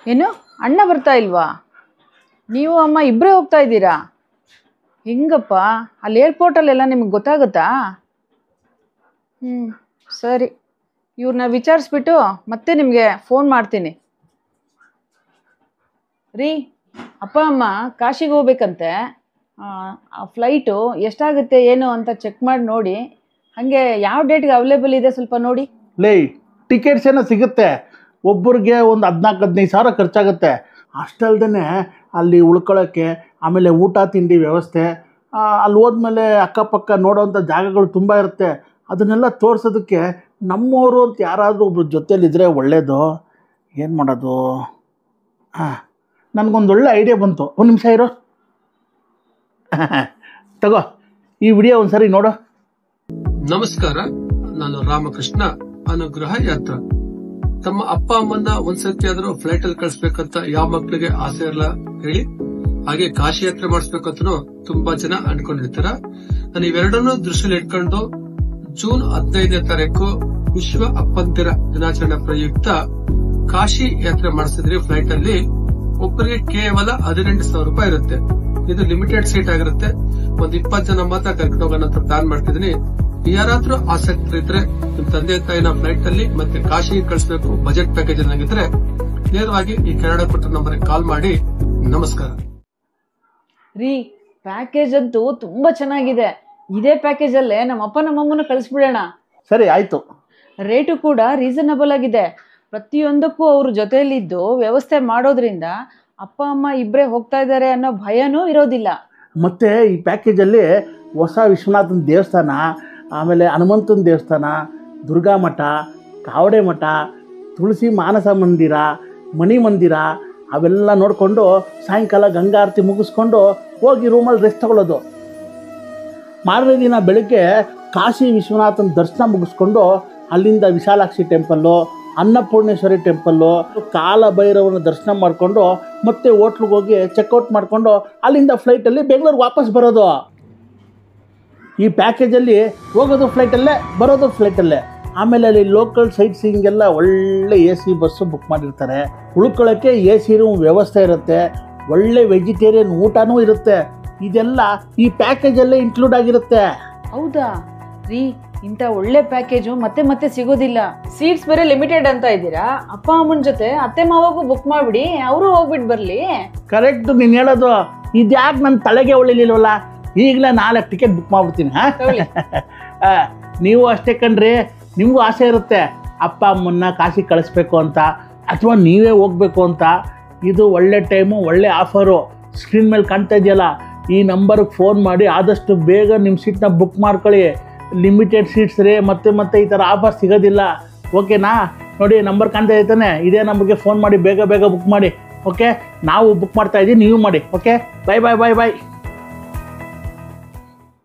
ಏನು ಅಣ್ಣ ಬರ್ತಾ ಇಲ್ವಾ? ನೀವು ಅಮ್ಮ ಇಬ್ಬರೇ ಹೋಗ್ತಾ ಇದ್ದೀರಾ? ಹೆಂಗಪ್ಪ ಅಲ್ಲಿ ಏರ್ಪೋರ್ಟಲ್ಲೆಲ್ಲ ನಿಮಗೆ ಗೊತ್ತಾಗುತ್ತಾ? ಸರಿ, ಇವ್ರನ್ನ ವಿಚಾರಿಸ್ಬಿಟ್ಟು ಮತ್ತೆ ನಿಮಗೆ ಫೋನ್ ಮಾಡ್ತೀನಿ. ರೀ, ಅಪ್ಪ ಅಮ್ಮ ಕಾಶಿಗೆ ಹೋಗ್ಬೇಕಂತೆ. ಆ ಫ್ಲೈಟು ಎಷ್ಟಾಗುತ್ತೆ ಏನು ಅಂತ ಚೆಕ್ ಮಾಡಿ ನೋಡಿ. ಹಾಗೆ ಯಾವ ಡೇಟ್ಗೆ ಅವೈಲೇಬಲ್ ಇದೆ ಸ್ವಲ್ಪ ನೋಡಿ. ಟಿಕೆಟ್ಸ್ ಏನೋ ಸಿಗುತ್ತೆ, ಒಬ್ಬರಿಗೆ ಒಂದು 14-15 ಸಾವಿರ ಖರ್ಚಾಗುತ್ತೆ. ಅಷ್ಟಲ್ದೇ ಅಲ್ಲಿ ಉಳ್ಕೊಳ್ಳೋಕ್ಕೆ, ಆಮೇಲೆ ಊಟ ತಿಂಡಿ ವ್ಯವಸ್ಥೆ, ಅಲ್ಲಿ ಹೋದ್ಮೇಲೆ ಅಕ್ಕಪಕ್ಕ ನೋಡೋವಂಥ ಜಾಗಗಳು ತುಂಬ ಇರುತ್ತೆ. ಅದನ್ನೆಲ್ಲ ತೋರಿಸೋದಕ್ಕೆ ನಮ್ಮವರು ಅಂತ ಯಾರಾದರೂ ಒಬ್ರು ಜೊತೆಯಲ್ಲಿದ್ದರೆ ಒಳ್ಳೆಯದು. ಏನು ಮಾಡೋದು? ನನಗೊಂದು ಒಳ್ಳೆ ಐಡಿಯಾ ಬಂತು. ಒಂದು ನಿಮಿಷ ಇರೋ. ತಗೋ, ಈ ವಿಡಿಯೋ ಒಂದ್ಸರಿ ನೋಡು. ನಮಸ್ಕಾರ, ನಾನು ರಾಮಕೃಷ್ಣ, ಅನುಗ್ರಹ ಯಾತ್ರ. ತಮ್ಮ ಅಪ್ಪ ಅಮ್ಮನ್ನ ಒಂದ್ಸತಿ ಆದ್ರೂ ಫ್ಲೈಟ್ ಅಲ್ಲಿ ಕಳಿಸ್ಬೇಕಂತ ಯಾವ ಮಕ್ಳಿಗೆ ಆಸೆ ಇರಲ್ಲ ಹೇಳಿ? ಹಾಗೆ ಕಾಶಿ ಯಾತ್ರೆ ಮಾಡಿಸ್ಬೇಕಂತನೂ ತುಂಬಾ ಜನ ಅನ್ಕೊಂಡಿರ್ತಾರ. ನಾನು ಇವೆರಡನ್ನೂ ದೃಷ್ಟಿಯಲ್ಲಿ ಇಟ್ಕೊಂಡು ಜೂನ್ 15ನೇ ತಾರೀಕು ವಿಶ್ವ ಅಪ್ಪಂದಿರ ದಿನಾಚರಣೆ ಪ್ರಯುಕ್ತ ಕಾಶಿ ಯಾತ್ರೆ ಮಾಡಿಸಿದ್ರಿ. ಫ್ಲೈಟ್ ಅಲ್ಲಿ ಒಬ್ಬರಿಗೆ ಕೇವಲ 18,000 ರೂಪಾಯಿ ಇರುತ್ತೆ. ಇದು ಲಿಮಿಟೆಡ್ ಸೀಟ್ ಆಗಿರುತ್ತೆ. ಒಂದ್ 20 ಜನ ಮಾತ್ರ ಕರ್ಕೊಂಡು ಹೋಗೋಣ ಅಂತ ಪ್ಲಾನ್ ಮಾಡ್ತಿದೀನಿ. ಯಾರಾದ್ರೂ ಆಸಕ್ತರಿದ್ರೆ ನಿಮ್ ತಂದೆ ತಾಯಿನ ಫ್ಲೈಟ್ ಅಲ್ಲಿ ಮತ್ತೆ ಕಾಶಿಗೆ ಕಳಿಸಬೇಕು, ಬಜೆಟ್ ಪ್ಯಾಕೇಜ್ ಆಗಿದ್ರೆ ನೇರವಾಗಿ ಈ ಕೆನಡಾ ಕೊಟ್ಟ ನಂಬರ್ ಕಾಲ್ ಮಾಡಿ. ನಮಸ್ಕಾರ ರೀ. ಪ್ಯಾಕೇಜ್ ಅಂತೂ ತುಂಬಾ ಚೆನ್ನಾಗಿದೆ. ಇದೇ ಪ್ಯಾಕೇಜ್ ಅಲ್ಲೇ ನಮ್ಮ ಅಪ್ಪ ನಮ್ಮಮ್ಮನ ಕಳಿಸ್ಬಿಡೋಣ. ಸರಿ, ಆಯ್ತು. ರೇಟು ಕೂಡ ರೀಸನಬಲ್ ಆಗಿದೆ. ಪ್ರತಿಯೊಂದಕ್ಕೂ ಅವ್ರ ಜೊತೆಯಲ್ಲಿದ್ದು ವ್ಯವಸ್ಥೆ ಮಾಡೋದ್ರಿಂದ ಅಪ್ಪ ಅಮ್ಮ ಇಬ್ಬರೇ ಹೋಗ್ತಾ ಇದ್ದಾರೆ ಅನ್ನೋ ಭಯನೂ ಇರೋದಿಲ್ಲ. ಮತ್ತು ಈ ಪ್ಯಾಕೇಜಲ್ಲಿ ಹೊಸ ವಿಶ್ವನಾಥನ ದೇವಸ್ಥಾನ, ಆಮೇಲೆ ಹನುಮಂತನ ದೇವಸ್ಥಾನ, ದುರ್ಗಾ ಮಠ, ಕಾವಡೆ ಮಠ, ತುಳಸಿ ಮಾನಸ ಮಂದಿರ, ಮಣಿ ಮಂದಿರ ಅವೆಲ್ಲ ನೋಡಿಕೊಂಡು ಸಾಯಂಕಾಲ ಗಂಗಾ ಆರತಿ ಮುಗಿಸ್ಕೊಂಡು ಹೋಗಿ ರೂಮಲ್ಲಿ ರೆಸ್ಟ್ ತಗೊಳ್ಳೋದು. ಮಾರನೇ ದಿನ ಬೆಳಗ್ಗೆ ಕಾಶಿ ವಿಶ್ವನಾಥನ ದರ್ಶನ ಮುಗಿಸ್ಕೊಂಡು ಅಲ್ಲಿಂದ ವಿಶಾಲಾಕ್ಷಿ ಟೆಂಪಲ್ಲು, ಅನ್ನಪೂರ್ಣೇಶ್ವರಿ ಟೆಂಪಲ್ಲು, ಕಾಲಭೈರವನ ದರ್ಶನ ಮಾಡಿಕೊಂಡು ಮತ್ತೆ ಹೋಟ್ಲಿಗೆ ಹೋಗಿ ಚೆಕ್ಔಟ್ ಮಾಡಿಕೊಂಡು ಅಲ್ಲಿಂದ ಫ್ಲೈಟಲ್ಲಿ ಬೆಂಗಳೂರಿಗೆ ವಾಪಸ್ ಬರೋದು. ಈ ಪ್ಯಾಕೇಜಲ್ಲಿ ಹೋಗೋದು ಫ್ಲೈಟಲ್ಲೇ, ಬರೋದು ಫ್ಲೈಟಲ್ಲೇ. ಆಮೇಲೆ ಅಲ್ಲಿ ಲೋಕಲ್ ಸೈಟ್ ಸೀಯಿಂಗೆಲ್ಲ ಒಳ್ಳೆ AC ಬಸ್ಸು ಬುಕ್ ಮಾಡಿರ್ತಾರೆ. ಉಳ್ಕೊಳ್ಳೋಕ್ಕೆ AC ರೂಮ್ ವ್ಯವಸ್ಥೆ ಇರುತ್ತೆ. ಒಳ್ಳೆ ವೆಜಿಟೇರಿಯನ್ ಊಟನೂ ಇರುತ್ತೆ. ಇದೆಲ್ಲ ಈ ಪ್ಯಾಕೇಜಲ್ಲೇ ಇನ್ಕ್ಲೂಡ್ ಆಗಿರುತ್ತೆ. ಹೌದಾ ರೀ? ಇಂಥ ಒಳ್ಳೆ ಪ್ಯಾಕೇಜು ಮತ್ತೆ ಮತ್ತೆ ಸಿಗೋದಿಲ್ಲ. ಸೀಟ್ಸ್ ಬೇರೆ ಲಿಮಿಟೆಡ್ ಅಂತ ಇದ್ದೀರಾ. ಅಪ್ಪ ಅಮ್ಮನ ಜೊತೆ ಅತ್ತೆ ಮಾವಾಗೂ ಬುಕ್ ಮಾಡಿಬಿಡಿ, ಅವರು ಹೋಗ್ಬಿಟ್ಟು ಬರಲಿ. ಕರೆಕ್ಟ್ ನೀನು ಹೇಳೋದು. ಇದ್ಯಾಕೆ ನನ್ನ ತಲೆಗೆ ಉಳಿಲಿಲ್ವಲ್ಲ? ಈಗಲೇ 4 ಟಿಕೆಟ್ ಬುಕ್ ಮಾಡ್ಬಿಡ್ತೀನಿ. ನೀವು ಅಷ್ಟೇ ಕಣ್ರಿ, ನಿಮಗೂ ಆಸೆ ಇರುತ್ತೆ ಅಪ್ಪ ಅಮ್ಮನ್ನ ಕಾಶಿ ಕಳಿಸ್ಬೇಕು ಅಂತ, ಅಥವಾ ನೀವೇ ಹೋಗ್ಬೇಕು ಅಂತ. ಇದು ಒಳ್ಳೆ ಟೈಮು, ಒಳ್ಳೆ ಆಫರು. ಸ್ಕ್ರೀನ್ ಮೇಲೆ ಕಾಣ್ತಾ ಇದೆಯಲ್ಲ, ಈ ನಂಬರ್ಗೆ ಫೋನ್ ಮಾಡಿ ಆದಷ್ಟು ಬೇಗ ನಿಮ್ಮ ಸೀಟ್ನ ಬುಕ್ ಮಾಡ್ಕೊಳ್ಳಿ. ಲಿಮಿಟೆಡ್ ಸೀಟ್ಸ್ ರೀ, ಮತ್ತೆ ಈ ಥರ ಆಫರ್ ಸಿಗೋದಿಲ್ಲ. ಓಕೆನಾ? ನೋಡಿ, ನಂಬರ್ ಕಾಣ್ತಾ ಇದ್ದಾನೆ, ಇದೇ ನಂಬರ್ಗೆ ಫೋನ್ ಮಾಡಿ ಬೇಗ ಬುಕ್ ಮಾಡಿ. ಓಕೆ, ನಾವು ಬುಕ್ ಮಾಡ್ತಾ ಇದ್ದೀವಿ, ನೀವು ಮಾಡಿ. ಓಕೆ, ಬಾಯ್.